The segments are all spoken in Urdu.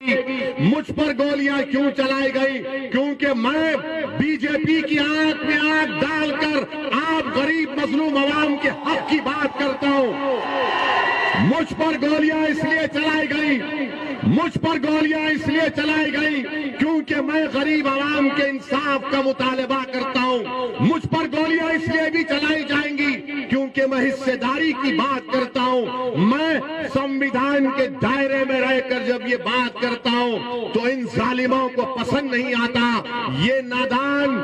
مجھ پر گولیاں کیوں چلائی گئی؟ کیونکہ میں بی جے پی کی آنکھ میں آنکھ ڈال کر آپ غریب مظلوم عوام کے حق کی بات کرتا ہوں۔ مجھ پر گولیاں اس لیے چلائی گئی، مجھ پر گولیاں اس لیے چلائی گئی کیونکہ میں غریب عوام کے انصاف کا مطالبہ کرتا ہوں۔ مجھ پر گولیاں اس لیے بھی چلائی جائیں گی کیونکہ میں حصے داری کی بات کرتا ہوں۔ میں سنویدھان کے دائرے میں رہ کر جب یہ بات کرتا ہوں تو ان ظالموں کو پسند نہیں آتا۔ یہ نادان،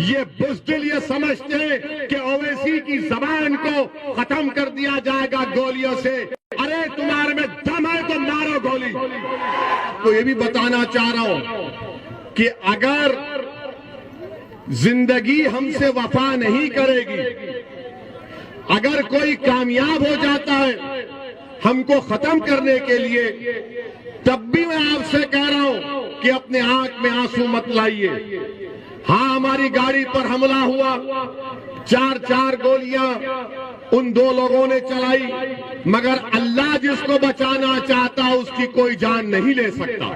یہ بزدل یہ سمجھتے ہیں کہ اویسی کی زبان کو ختم کر دیا جائے گا گولیوں سے۔ ارے تمہارے میں دم ہے تو مارو گولی۔ تو یہ بھی بتانا چاہ رہا ہوں کہ اگر زندگی ہم سے وفا نہیں کرے گی، اگر کوئی کامیاب ہو جاتا ہے ہم کو ختم کرنے کے لیے، تب بھی میں آپ سے کہہ رہا ہوں کہ اپنے آنکھ میں آنسو مت لائیے۔ ہاں ہماری گاڑی پر حملہ ہوا، چار گولیاں ان دو لوگوں نے چلائی، مگر اللہ جس کو بچانا چاہتا اس کی کوئی جان نہیں لے سکتا۔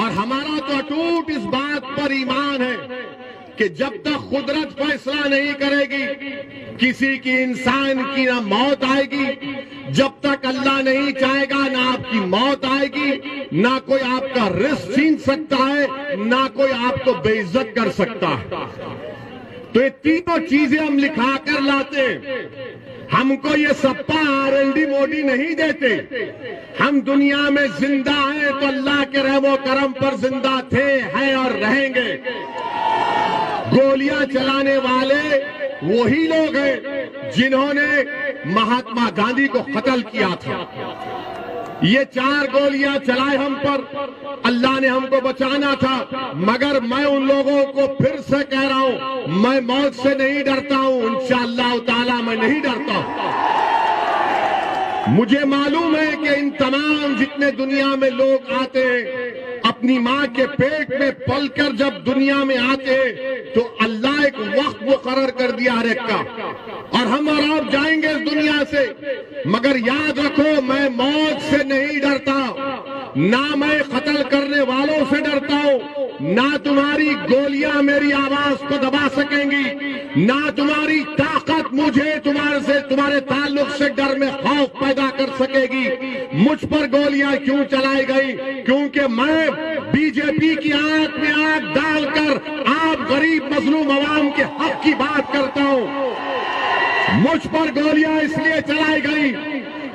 اور ہمارا تو اٹوٹ اس بات پر ایمان ہے کہ جب تک قدرت فیصلہ نہیں کرے گی کسی کی انسان کی نہ موت آئے گی، جب تک اللہ نہیں چاہے گا نہ آپ کی موت آئے گی، نہ کوئی آپ کا رزق چھین سکتا ہے، نہ کوئی آپ کو بے عزت کر سکتا ہے۔ تو یہ تینوں چیزیں ہم لکھا کر لاتے ہیں۔ ہم کو یہ سپا RLD موڈی نہیں دیتے۔ ہم دنیا میں زندہ ہیں تو اللہ کے رحم و کرم پر زندہ تھے، ہیں اور رہیں گے۔ گولیاں چلانے والے وہی لوگ ہیں جنہوں نے مہاتما گاندھی کو قتل کیا تھا۔ یہ 4 گولیاں چلائے ہم پر، اللہ نے ہم کو بچانا تھا، مگر میں ان لوگوں کو پھر سے کہہ رہا ہوں میں موت سے نہیں ڈرتا ہوں، انشاءاللہ تعالی میں نہیں ڈرتا ہوں۔ مجھے معلوم ہے کہ ان تمام جتنے دنیا میں لوگ آتے ہیں اپنی ماں کے پیٹ میں پل کر جب دنیا میں آتے تو اللہ ایک وقت مقرر کر دیا ہر ایک کا، اور ہم اور آپ جائیں گے اس دنیا سے، مگر یاد رکھو میں موت سے نہیں ڈرتا، نہ میں قتل کرنے والوں سے ڈرتا ہوں، نہ تمہاری گولیاں میری آواز کو دبا سکیں گی، نہ تمہاری طاقت مجھے تمہارے تعلق سے ڈر میں خوف پیدا کر سکے گی۔ مجھ پر گولیاں کیوں چلائی گئی؟ کیونکہ میں بی جے پی کی آنکھ میں آنکھ ڈال کر آپ غریب مظلوم عوام کے حق کی بات کرتا ہوں۔ مجھ پر گولیاں اس لیے چلائی گئی،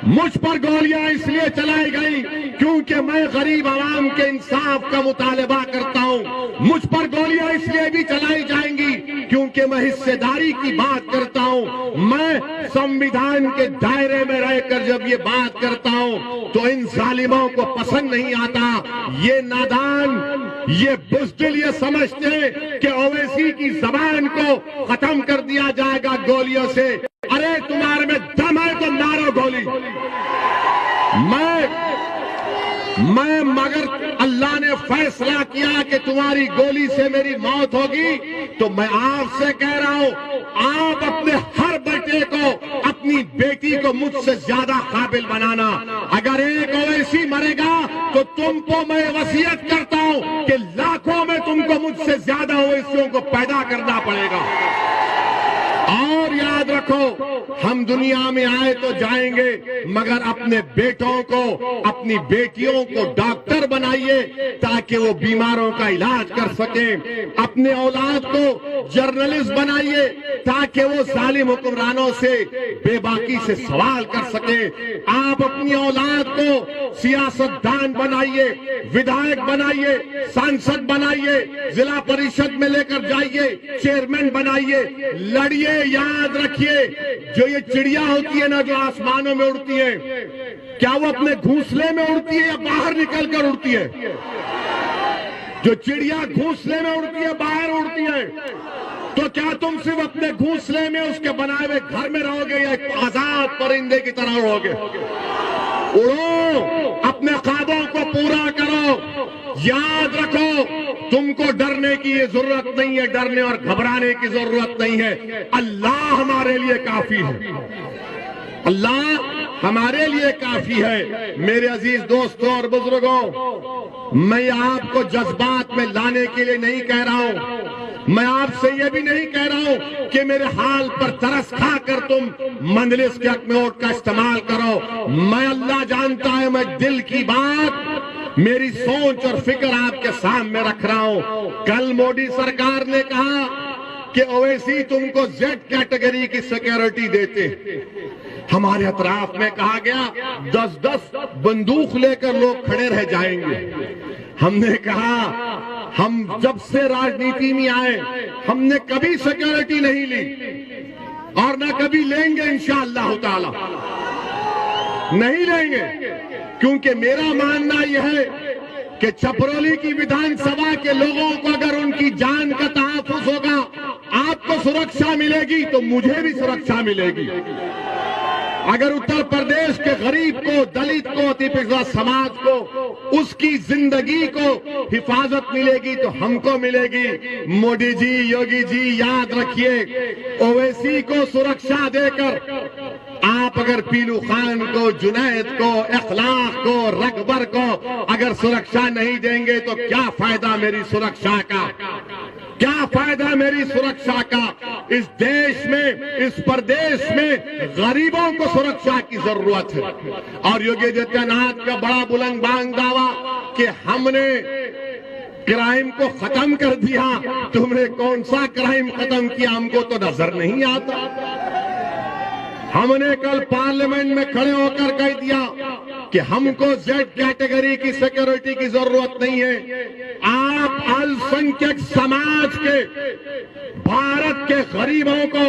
مجھ پر گولیاں اس لیے چلائی گئی کیونکہ میں غریب عوام کے انصاف کا مطالبہ کرتا ہوں۔ مجھ پر گولیاں اس لیے بھی چلائی جائیں گی کیونکہ میں حصے داری کی بات کرتا ہوں۔ میں سنویدھان کے دائرے میں رہ کر جب یہ بات کرتا ہوں تو ان ظالموں کو پسند نہیں آتا۔ یہ نادان، یہ بزدل یہ سمجھتے ہیں کہ اویسی کی زبان کو ختم کر دیا جائے گا گولیوں سے۔ ارے تمہارے میں دم ہے تو مارو گولی۔ مگر اللہ نے فیصلہ کیا کہ تمہاری گولی سے میری موت ہوگی تو میں آپ سے کہہ رہا ہوں آپ اپنے ہر بیٹے کو، اپنی بیٹی کو مجھ سے زیادہ قابل بنانا۔ اگر ایک اویسی مرے گا تو تم کو میں وصیت کرتا ہوں کہ لاکھوں میں تم کو مجھ سے زیادہ اویسیوں کو پیدا کرنا پڑے گا۔ اور یاد رکھو ہم دنیا میں آئے تو جائیں گے، مگر اپنے بیٹوں کو، اپنی بیٹیوں کو ڈاکٹر بنائیے تاکہ وہ بیماروں کا علاج کر سکیں۔ اپنے اولاد کو جرنلسٹ بنائیے تاکہ وہ ظالم حکمرانوں سے بے باکی سے سوال کر سکیں۔ آپ اپنی اولاد کو سیاستدان بنائیے، ودھائک بنائیے، سانسد بنائیے، ضلع پریشد میں لے کر جائیے، چیئرمین بنائیے، لڑیے۔ یاد رکھیے جو یہ چڑیا ہوتی ہے نا جو آسمانوں میں اڑتی ہے، کیا وہ اپنے گھونسلے میں اڑتی ہے یا باہر نکل کر اڑتی ہے؟ جو چڑیا گھونسلے میں اڑتی ہے باہر اڑتی ہے، تو کیا تم صرف اپنے گھونسلے میں اس کے بنائے ہوئے گھر میں رہو گے یا ایک آزاد پرندے کی طرح رہو گے؟ اڑو، اپنے خوابوں کو پورا کرو۔ یاد رکھو تم کو ڈرنے کی یہ ضرورت نہیں ہے، ڈرنے اور گھبرانے کی ضرورت نہیں ہے۔ اللہ ہمارے لیے کافی ہے، اللہ ہمارے لیے کافی ہے۔ میرے عزیز دوستوں اور بزرگوں، میں آپ کو جذبات میں لانے کے لیے نہیں کہہ رہا ہوں، میں آپ سے یہ بھی نہیں کہہ رہا ہوں کہ میرے حال پر ترس کھا کر تم مجلس کے حق میں ووٹ کا استعمال کرو۔ میں اللہ جانتا ہے، میں دل کی بات، میری سوچ اور فکر آپ کے سامنے رکھ رہا ہوں۔ کل مودی سرکار نے کہا کہ اویسی تم کو زیڈ کیٹیگری کی سیکیورٹی دیتے، ہمارے اطراف میں کہا گیا 10 بندوق لے کر لوگ کھڑے رہ جائیں گے۔ ہم نے کہا ہم جب سے راجنیتی میں آئے ہم نے کبھی سیکیورٹی نہیں لی اور نہ کبھی لیں گے انشاءاللہ تعالی، نہیں لیں گے، کیونکہ میرا ماننا یہ ہے کہ چھپرولی کی ویدھان سبھا کے لوگوں کو اگر ان کی جان کا تحفظ ہوگا، آپ کو سرکشا ملے گی تو مجھے بھی سرکشا ملے گی۔ اگر اتر پردیش کے غریب کو، دلت کو، تیپکزا سماج کو، اس کی زندگی کو حفاظت ملے گی تو ہم کو ملے گی۔ مودی جی، یوگی جی، یاد رکھیے، اویسی کو سرکشا دے کر آپ اگر پیلو خان کو، جنید کو، اخلاق کو، رکبر کو اگر سرکشا نہیں دیں گے تو کیا فائدہ میری سرکشا کا؟ کیا فائدہ میری سرکشا کا؟ اس دیش میں، اس پردیش میں غریبوں کو سرکشا کی ضرورت ہے۔ اور یوگی آدتیہ ناتھ کا بڑا بلند بانگ دعویٰ کہ ہم نے کرائم کو ختم کر دیا، تم نے کون سا کرائم ختم کیا ہم کو تو نظر نہیں آتا۔ ہم نے کل پارلیمنٹ میں کھڑے ہو کر کہہ دیا کہ ہم کو زیڈ کیٹیگری کی سیکیورٹی کی ضرورت نہیں ہے۔ آپ السنکھیک سماج کے، بھارت کے غریبوں کو،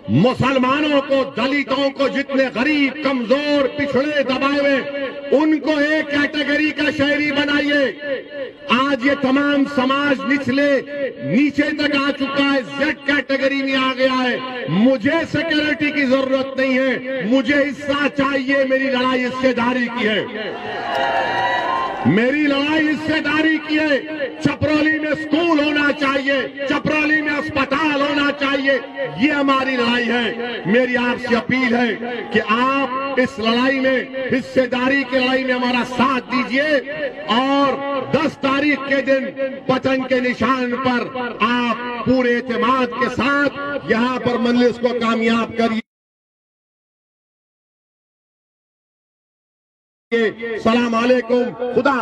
مسلمانوں کو، دلتوں کو، جتنے غریب، کمزور، پچھڑے، دبائے ہوئے، ان کو ایک کیٹیگری کا شہری بنائیے۔ آج یہ تمام سماج نچلے نیچے تک آ چکا ہے، زیڈ کیٹیگری میں آ گیا ہے۔ مجھے سیکیورٹی کی ضرورت نہیں ہے، مجھے حصہ چاہیے، میری لڑائی حصے داری کی ہے، میری لڑائی حصے داری کی ہے۔ چھپرولی میں اسکول ہونا چاہیے، چھپرولی میں اسپتال ہونا چاہیے، یہ ہماری لڑائی ہے۔ میری آپ سے اپیل ہے کہ آپ اس لڑائی میں، حصے داری کی لڑائی میں ہمارا ساتھ دیجئے اور 10 تاریخ کے دن پتنگ کے نشان پر آپ پورے اعتماد کے ساتھ یہاں پر مجلس کو کامیاب کریے۔ السلام علیکم، خدا